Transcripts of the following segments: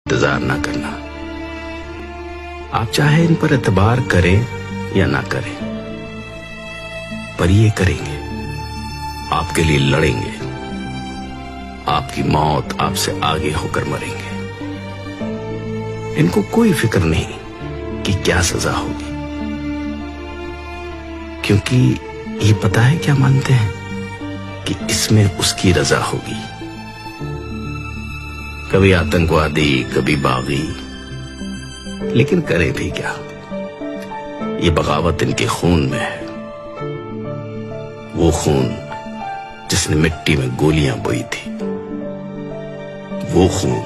इंतजार ना करना। आप चाहे इन पर एतबार करें या ना करें, पर ये करेंगे, आपके लिए लड़ेंगे, आपकी मौत आपसे आगे होकर मरेंगे। इनको कोई फिक्र नहीं कि क्या सजा होगी, क्योंकि ये पता है क्या मानते हैं कि इसमें उसकी रजा होगी। कभी आतंकवादी, कभी बागी, लेकिन करे भी क्या, ये बगावत इनके खून में है। वो खून जिसने मिट्टी में गोलियां बोई थी, वो खून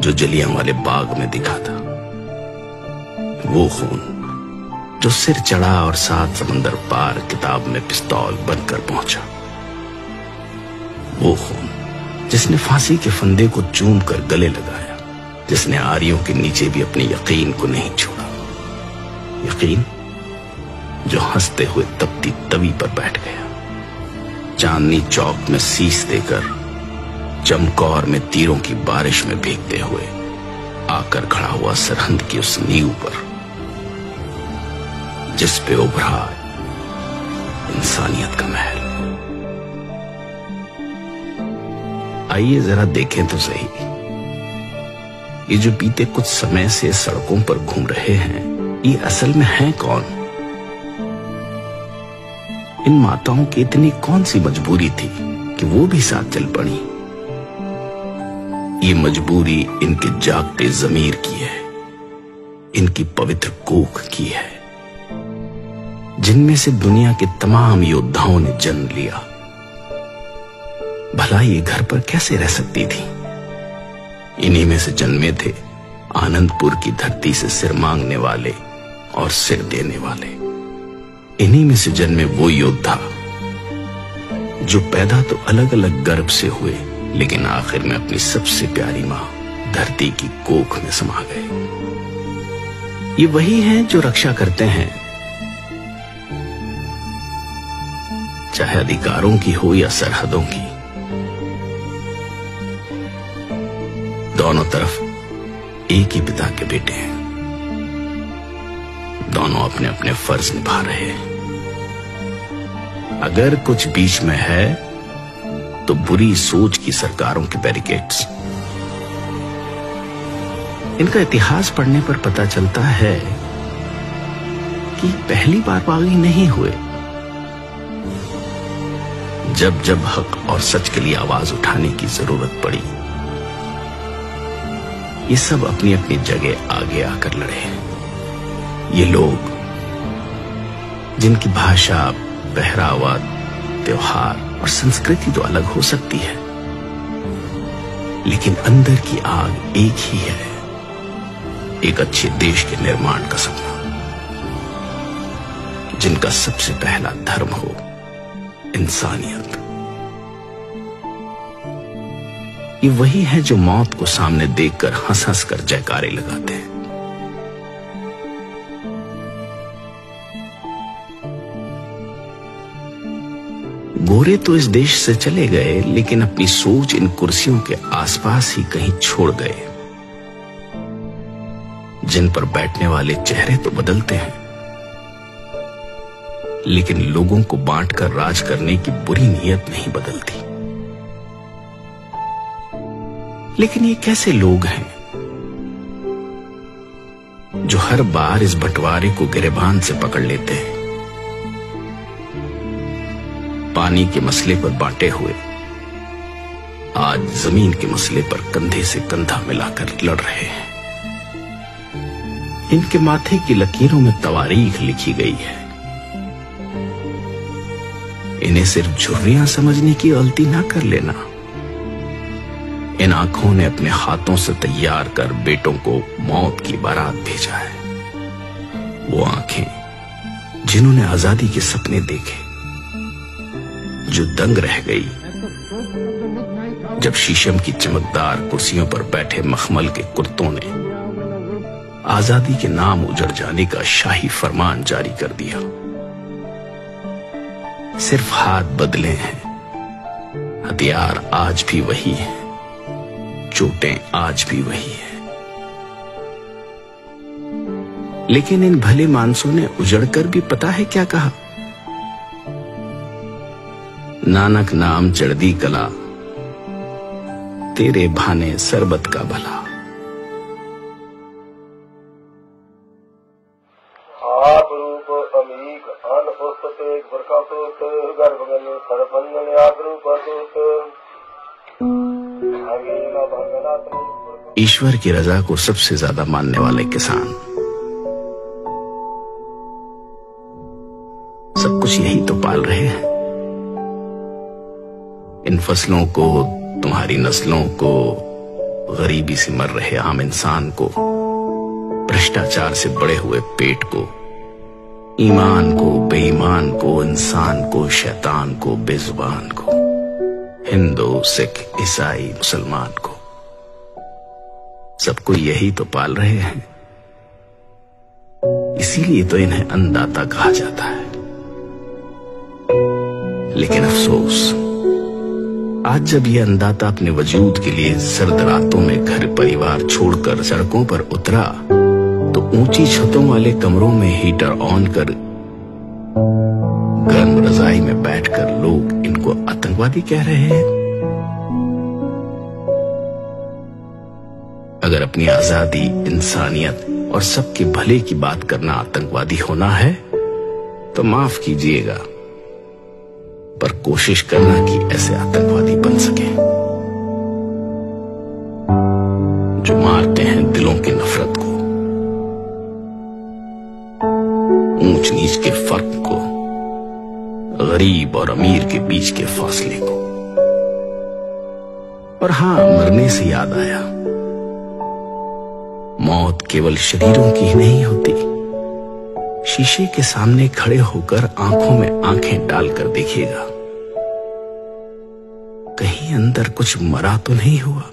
जो जलियांवाले बाग में दिखा था, वो खून जो सिर चढ़ा और 7 समंदर पार किताब में पिस्तौल बनकर पहुंचा, वो खून जिसने फांसी के फंदे को चूम कर गले लगाया, जिसने आरियों के नीचे भी अपने यकीन को नहीं छोड़ा। यकीन जो हंसते हुए तपती तवी पर बैठ गया, चांदनी चौक में शीश देकर चमकौर में तीरों की बारिश में भीगते हुए आकर खड़ा हुआ सरहद की उस नींव पर, जिस पे उभरा इंसानियत का महल। आइए जरा देखें तो सही, ये जो बीते कुछ समय से सड़कों पर घूम रहे हैं, ये असल में हैं कौन? इन माताओं की इतनी कौन सी मजबूरी थी कि वो भी साथ चल पड़ी? ये मजबूरी इनके जागते ज़मीर की है, इनकी पवित्र कोख की है, जिनमें से दुनिया के तमाम योद्धाओं ने जन्म लिया। भला ये घर पर कैसे रह सकती थी? इन्हीं में से जन्मे थे आनंदपुर की धरती से सिर मांगने वाले और सिर देने वाले। इन्हीं में से जन्मे वो योद्धा जो पैदा तो अलग अलग गर्भ से हुए, लेकिन आखिर में अपनी सबसे प्यारी मां धरती की कोख में समा गए। ये वही हैं जो रक्षा करते हैं, चाहे अधिकारों की हो या सरहदों की। दोनों तरफ एक ही पिता के बेटे हैं, दोनों अपने अपने फर्ज निभा रहे हैं। अगर कुछ बीच में है तो बुरी सोच की सरकारों के बैरिकेड्स। इनका इतिहास पढ़ने पर पता चलता है कि पहली बार बागी नहीं हुए। जब जब हक और सच के लिए आवाज उठाने की जरूरत पड़ी, ये सब अपनी अपनी जगह आगे आकर लड़े। ये लोग जिनकी भाषा, पहरावा, त्योहार और संस्कृति तो अलग हो सकती है, लेकिन अंदर की आग एक ही है, एक अच्छे देश के निर्माण का सपना, जिनका सबसे पहला धर्म हो इंसानियत। ये वही है जो मौत को सामने देखकर हंस हंस कर जयकारे लगाते हैं। गोरे तो इस देश से चले गए, लेकिन अपनी सोच इन कुर्सियों के आसपास ही कहीं छोड़ गए, जिन पर बैठने वाले चेहरे तो बदलते हैं, लेकिन लोगों को बांटकर राज करने की बुरी नीयत नहीं बदलती। लेकिन ये कैसे लोग हैं जो हर बार इस बंटवारे को गिरेबान से पकड़ लेते हैं? पानी के मसले पर बांटे हुए आज जमीन के मसले पर कंधे से कंधा मिलाकर लड़ रहे हैं। इनके माथे की लकीरों में तवारीख लिखी गई है। इन्हें सिर्फ झुर्रियां समझने की गलती ना कर लेना। इन आंखों ने अपने हाथों से तैयार कर बेटों को मौत की बारात भेजा है। वो आंखें जिन्होंने आजादी के सपने देखे, जो दंग रह गई जब शीशम की चमकदार कुर्सियों पर बैठे मखमल के कुर्तों ने आजादी के नाम उजड़ जाने का शाही फरमान जारी कर दिया। सिर्फ हाथ बदले हैं, हथियार आज भी वही है, चोटें आज भी वही है। लेकिन इन भले मानसों ने उजड़कर भी पता है क्या कहा? नानक नाम चढ़दी कला, तेरे भाने सरबत का भला। आप रूप अमीक अन पुस्तक बरकत गर्भ में सरपंजन आग्रूप ईश्वर की रजा को सबसे ज्यादा मानने वाले किसान सब कुछ यही तो पाल रहे हैं। इन फसलों को, तुम्हारी नस्लों को, गरीबी से मर रहे आम इंसान को, भ्रष्टाचार से बड़े हुए पेट को, ईमान को, बेईमान को, इंसान को, शैतान को, बेजुबान को, हिंदू, सिख, ईसाई, मुसलमान को, सबको यही तो पाल रहे हैं। इसीलिए तो इन्हें अन्नदाता कहा जाता है। लेकिन अफसोस, आज जब यह अन्नदाता अपने वजूद के लिए सर्द रातों में घर परिवार छोड़कर सड़कों पर उतरा, तो ऊंची छतों वाले कमरों में हीटर ऑन कर गर्म रजाई में बैठकर लोग इनको आतंकवादी कह रहे हैं। अगर अपनी आजादी, इंसानियत और सबके भले की बात करना आतंकवादी होना है तो माफ कीजिएगा, पर कोशिश करना कि ऐसे आतंकवादी बन सके जो मारते हैं दिलों की नफरत को, ऊंच नीच के फर्क को, गरीब और अमीर के बीच के फासले को। और हां, मरने से याद आया, मौत केवल शरीरों की ही नहीं होती। शीशे के सामने खड़े होकर आंखों में आंखें डालकर देखिएगा, कहीं अंदर कुछ मरा तो नहीं हुआ।